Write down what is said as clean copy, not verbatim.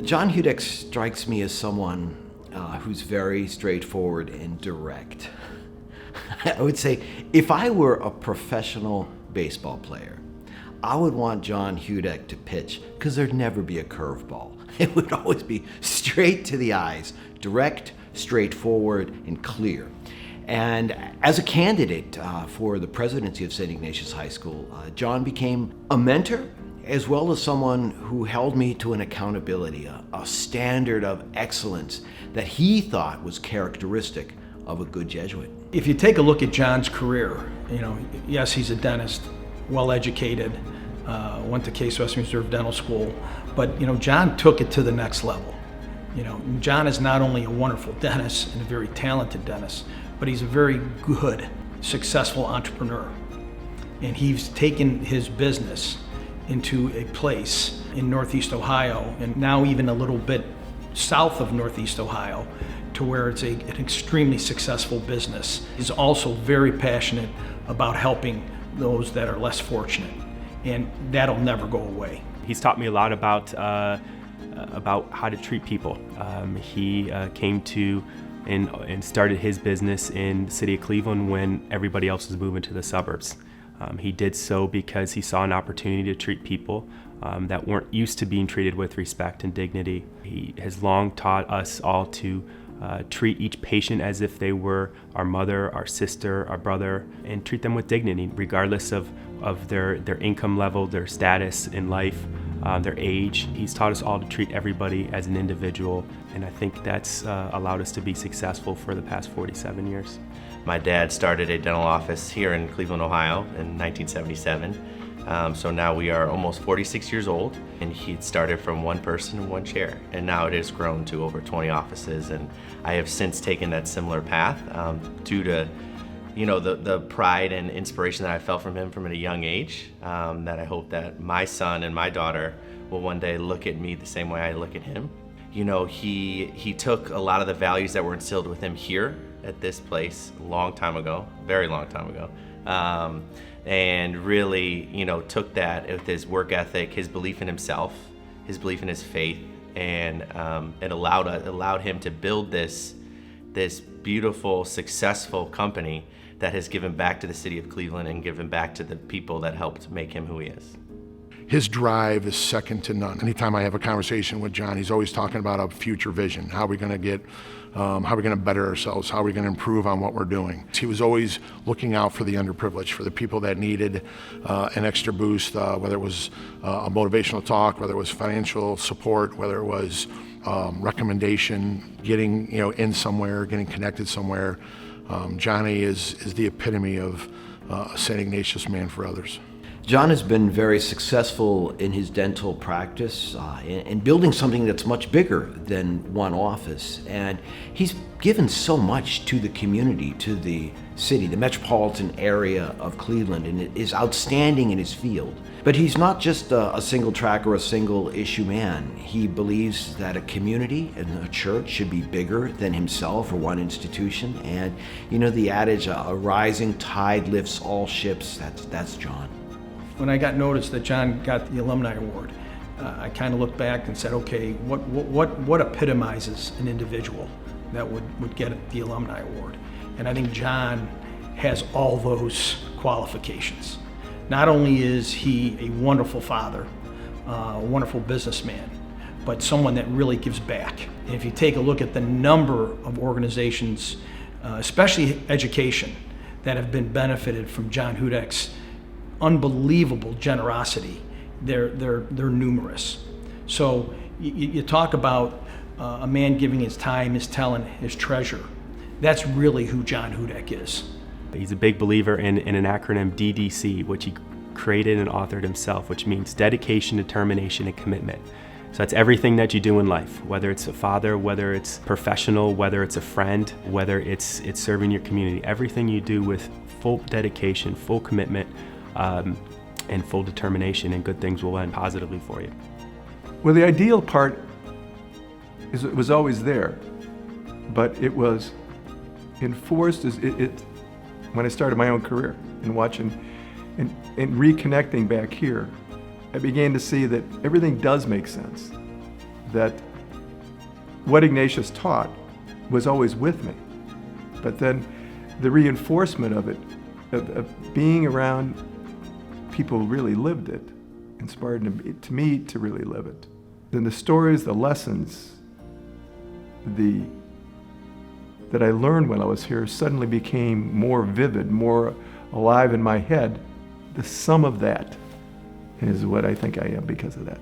John Hudec strikes me as someone who's very straightforward and direct. I would say if I were a professional baseball player, I would want John Hudec to pitch because there'd never be a curveball. It would always be straight to the eyes, direct, straightforward, and clear. And as a candidate for the presidency of Saint Ignatius High School, John became a mentor as well as someone who held me to an accountability, a standard of excellence that he thought was characteristic of a good Jesuit. If you take a look at John's career, yes, he's a dentist, well-educated, went to Case Western Reserve Dental School, but John took it to the next level. John is not only a wonderful dentist and a very talented dentist, but he's a very good, successful entrepreneur. And he's taken his business into a place in Northeast Ohio, and now even a little bit south of Northeast Ohio, to where it's an extremely successful business. He's also very passionate about helping those that are less fortunate, and that'll never go away. He's taught me a lot about how to treat people. He came to and started his business in the city of Cleveland when everybody else was moving to the suburbs. He did so because he saw an opportunity to treat people that weren't used to being treated with respect and dignity. He has long taught us all to treat each patient as if they were our mother, our sister, our brother, and treat them with dignity, regardless of their income level, their status in life, their age. He's taught us all to treat everybody as an individual, and I think that's allowed us to be successful for the past 47 years. My dad started a dental office here in Cleveland, Ohio in 1977. So now we are almost 46 years old, and he started from one person in one chair, and now it has grown to over 20 offices, and I have since taken that similar path due to the pride and inspiration that I felt from him from at a young age, that I hope that my son and my daughter will one day look at me the same way I look at him. He took a lot of the values that were instilled with him here at this place a long time ago, very long time ago, and really, took that with his work ethic, his belief in himself, his belief in his faith, and it allowed him to build this beautiful, successful company that has given back to the city of Cleveland and given back to the people that helped make him who he is. His drive is second to none. Anytime I have a conversation with John, he's always talking about a future vision. How are we going to better ourselves? How are we going to improve on what we're doing? He was always looking out for the underprivileged, for the people that needed an extra boost, whether it was a motivational talk, whether it was financial support, whether it was recommendation, getting in somewhere, getting connected somewhere. Johnny is the epitome of a St. Ignatius man for others. John has been very successful in his dental practice in building something that's much bigger than one office. And he's given so much to the community, to the city, the metropolitan area of Cleveland, and is outstanding in his field. But he's not just a single track or a single issue man. He believes that a community and a church should be bigger than himself or one institution. And the adage, a rising tide lifts all ships, that's John. When I got notice that John got the Alumni Award, I kind of looked back and said, okay, what epitomizes an individual that would get the Alumni Award? And I think John has all those qualifications. Not only is he a wonderful father, a wonderful businessman, but someone that really gives back. And if you take a look at the number of organizations, especially education, that have been benefited from John Hudec's unbelievable generosity, they're numerous. So you talk about a man giving his time, his talent, his treasure. That's really who John Hudec is. He's a big believer in an acronym DDC, which he created and authored himself, which means dedication, determination, and commitment. So that's everything that you do in life, whether it's a father, whether it's professional, whether it's a friend, whether it's serving your community. Everything you do with full dedication, full commitment, and full determination, and good things will end positively for you. Well, the ideal part is it was always there, but it was enforced when I started my own career and watching and reconnecting back here. I began to see that everything does make sense, that what Ignatius taught was always with me. But then the reinforcement of it, of being around people who really lived it, inspired to me to really live it. Then the stories, the lessons, that I learned when I was here suddenly became more vivid, more alive in my head. The sum of that is what I think I am because of that.